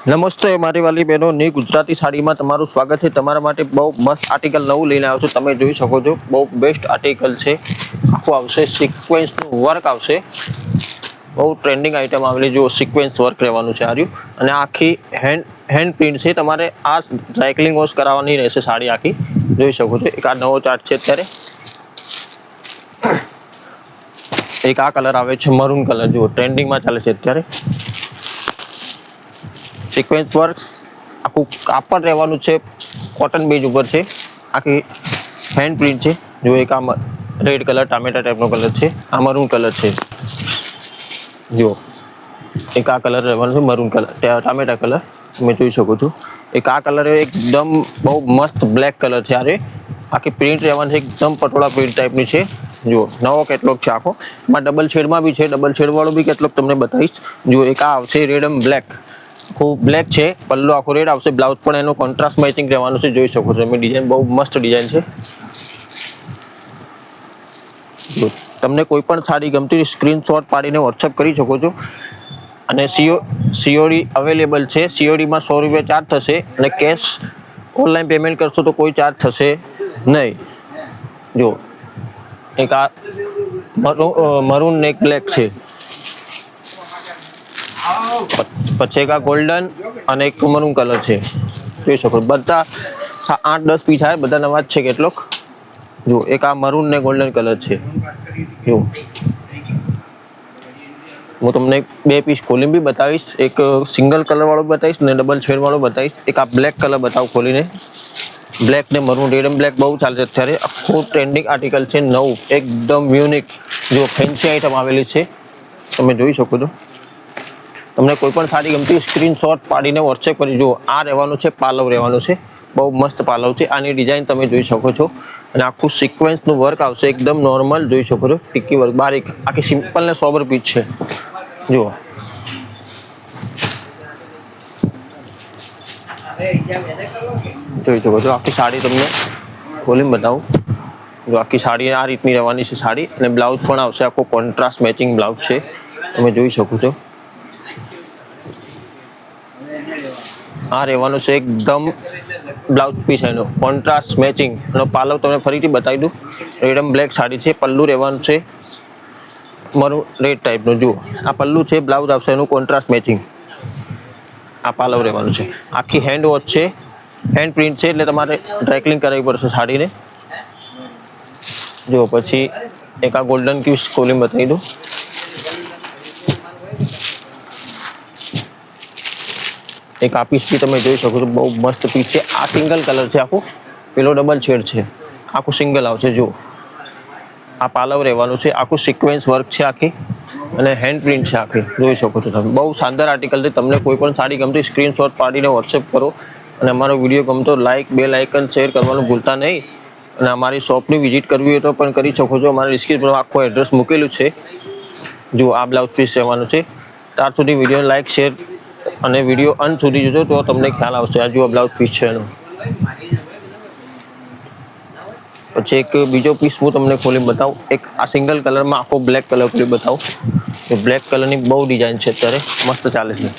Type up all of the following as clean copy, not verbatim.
નમસ્તે મારી વાલી બહેનો, ની ગુજરાતી સાડીમાં તમારું સ્વાગત છે। તમારા માટે બહુ મસ્ત આર્ટિકલ નવું લઈને આવ્યો છું। તમે જોઈ શકો છો, બહુ બેસ્ટ આર્ટિકલ છે। આખું આવશે સિક્વન્સનું વર્ક આવશે, બહુ ટ્રેન્ડિંગ આઇટમ આવેલી। જો સિક્વન્સ વર્ક રહેવાનું છે આર્યું, અને આખી હેન્ડ પ્રિન્ટ છે। તમારે આ સાયકલિંગ વોશ કરાવવાની રહેશે સાડી આખી। જોઈ શકો છો, એક આ નવો ચાર્ટ છે અત્યારે। એક આ કલર આવે છે મરૂન કલર, જુઓ ટ્રેન્ડિંગમાં ચાલે છે અત્યારે। સિક્વન્સ વર્ક આખું કાપડ રહેવાનું છે, કોટન બેઝ ઉપર છે, આખી હેન્ડ પ્રિન્ટ છે। જો એક આ રેડ કલર ટામેટા ટાઈપનો કલર છે, આ મરૂન કલર છે। જુઓ એક આ કલર રહેવાનો છે મરૂન કલર, ટામેટા કલર તમે જોઈ શકો છો। એક આ કલર એકદમ બહુ મસ્ત બ્લેક કલર છે। આરે આખી પ્રિન્ટ રહેવાની છે, એકદમ પટોળા પ્રિન્ટ ટાઈપની છે। જુઓ નવો કેટલોગ છે આખો, એમાં ડબલ શેડમાં બી છે, ડબલ શેડ વાળો બી કેટલોગ તમને બતાવીશ। જુઓ એક આ આવશે રેડ એન્ડ બ્લેક, આખું બ્લેક છે, પલ્લો આખો રેડ આવશે, બ્લાઉઝ પણ એનો કોન્ટ્રાસ્ટ મેચિંગ રહેવાનું છે। જોઈ શકો છો તમે, ડિઝાઇન બહુ મસ્ત ડિઝાઇન છે। તમને કોઈ પણ સાડી ગમતી સ્ક્રીનશોટ પાડીને વોટ્સઅપ કરી શકો છો। અને સીઓડી અવેલેબલ છે। સીઓડીમાં 100 રૂપિયા ચાર્જ થશે, અને કેશ ઓનલાઈન પેમેન્ટ કરશો તો કોઈ ચાર્જ થશે નહીં। જો એક આ મરૂન ને એક બ્લેક છે, પછી એક આ ગોલ્ડન અને એક મરૂન કલર છે। જોઈ શકો બધા 8-10 પીસ આવે, બધા નવા જ છે કેટલોક। જો એક આ મરૂન ને ગોલ્ડન કલર છે। જો હું તમને 2 પીસ ખોલીને બી બતાવીશ, એક સિંગલ કલર વાળો બતાવીશ ને ડબલ શેડ વાળો બતાવીશ। એક આ બ્લેક કલર બતાવું ખોલીને, બ્લેક ને મરૂન, રેડ એન્ડ બ્લેક બહુ ચાલે છે અત્યારે। આખું ટ્રેન્ડિંગ આર્ટિકલ છે, નવું એકદમ યુનિક, જો ફેન્સી આઈટમ આવેલી છે, તમે જોઈ શકો છો। તમને કોઈ પણ સાડી ગમતી સ્ક્રીનશોટ પાડીને વોટ્સએપ કરી જુઓ। આ રહેવાનું છે પાલવ રહેવાનું છે, બહુ મસ્ત પાલવ છે। આની ડિઝાઇન તમે જોઈ શકો છો, અને આખું સિક્વન્સનું વર્ક આવશે, એકદમ નોર્મલ જોઈ શકો છો, ટિક્કી વર્ક બારીક, આખી સિમ્પલ ને સોબર પીસ છે। જુઓ જોઈ શકો છો, આખી સાડી તમને ખોલીને બતાવું। જો આખી સાડી આ રીતની રહેવાની છે સાડી, અને બ્લાઉઝ પણ આવશે આખો કોન્ટ્રાસ્ટ મેચિંગ બ્લાઉઝ છે, તમે જોઈ શકો છો। આ રહેવાનું છે એકદમ બ્લાઉઝ પીસ, એનો કોન્ટ્રાસ્ટ મેચિંગ, એનો પાલવ તમને ફરીથી બતાવી દઉં। રેડ એન્ડ બ્લેક સાડી છે, પલ્લુ રહેવાનું છે મરૂન રેડ ટાઈપનું। જુઓ આ પલ્લુ છે, બ્લાઉઝ આવશે એનું કોન્ટ્રાસ્ટ મેચિંગ, આ પાલવ રહેવાનું છે। આખી હેન્ડ વોશ છે, હેન્ડ પ્રિન્ટ છે, એટલે તમારે ડ્રાયક્લિંગ કરાવવી પડશે સાડીને। જુઓ પછી એક આ ગોલ્ડન ક્યુસ ખોલીને બતાવી દઉં। એક આ પીસ બી તમે જોઈ શકો છો, બહુ મસ્ત પીસ છે। આ સિંગલ કલર છે આખું, પેલો ડબલ શેડ છે, આખું સિંગલ આવશે। જુઓ આ પાલવ રહેવાનું છે, આખું સિક્વન્સ વર્ક છે આખી, અને હેન્ડ પ્રિન્ટ છે આખી, જોઈ શકો છો તમે। બહુ શાનદાર આર્ટિકલ છે। તમને કોઈ પણ સાડી ગમતી સ્ક્રીનશોટ પાડીને વોટ્સએપ કરો, અને અમારો વિડીયો ગમતો લાઇક, બેલ આઇકન શેર કરવાનું ભૂલતા નહીં। અને અમારી શોપની વિઝિટ કરવી હોય તો પણ કરી શકો છો, અમારા ડિસ્ક્રિપ્શનમાં આખું એડ્રેસ મૂકેલું છે। જુઓ આ બ્લાઉઝ પીસ રહેવાનું છે। ત્યાર સુધી વિડીયો લાઇક, શેર અને વિડીયો અંત સુધી જોજો તો તમને ખ્યાલ આવશે। આ જુઓ બ્લાઉઝ પીસ છે એનો। પછી એક બીજો પીસ હું તમને ખોલીને બતાવું। એક આ સિંગલ કલરમાં આખો બ્લેક કલર ખોલી બતાવું। બ્લેક કલરની બહુ ડિઝાઇન છે અત્યારે, મસ્ત ચાલે છે,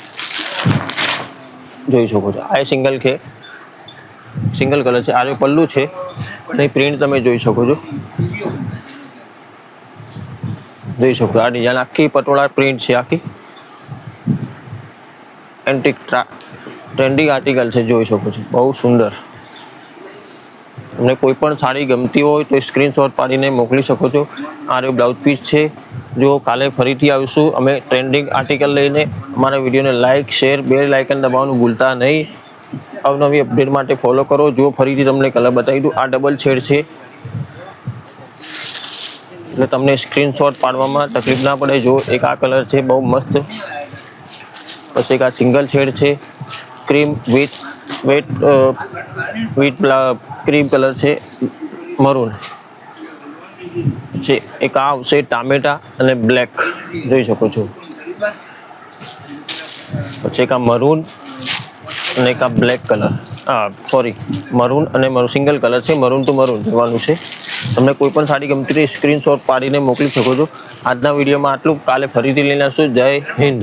જોઈ શકો છો। આ સિંગલ છે, સિંગલ કલર છે, આ પલ્લુ છે, અને પ્રિન્ટ તમે જોઈ શકો છો। જોઈ શકો આ ડિઝાઇન આખી પટોળા પ્રિન્ટ છે આખી, એન્ટિક ટ્રેન્ડિંગ આર્ટિકલ છે, જોઈ શકો છો, બહુ સુંદર। તમને કોઈ પણ સાડી ગમતી હોય તો સ્ક્રીનશોટ પાડીને મોકલી શકો છો। આ રહ્યો બ્લાઉઝ પીસ છે। જો કાલે ફરીથી આવીશું અમે ટ્રેન્ડિંગ આર્ટિકલ લઈને। અમારા વિડીયોને લાઇક, શેર, બેલ આઇકન દબાવવાનું ભૂલતા નહીં। અવનવી અપડેટ માટે ફોલો કરો। જો ફરીથી તમને કલર બતાવી દઉં, આ ડબલ શેડ છે, એટલે તમને સ્ક્રીનશોટ પાડવામાં તકલીફ ના પડે। જો એક આ કલર છે, બહુ મસ્ત। પછી એક આ સિંગલ શેડ છે, ક્રીમ વિથ ક્રીમ કલર છે, મરૂન છે। એક આ આવશે ટામેટા અને બ્લેક, જોઈ શકો છો। પછી એક આ મરૂન અને એક આ બ્લેક કલર, સોરી મરૂન અને સિંગલ કલર છે, મરૂન ટુ મરૂન રહેવાનું છે। તમને કોઈ પણ સાડી ગમતી હોય સ્ક્રીનશોટ પાડીને મોકલી શકો છો। આજના વિડીયોમાં આટલું, કાલે ફરીથી લઈને આવશું। જય હિન્દ।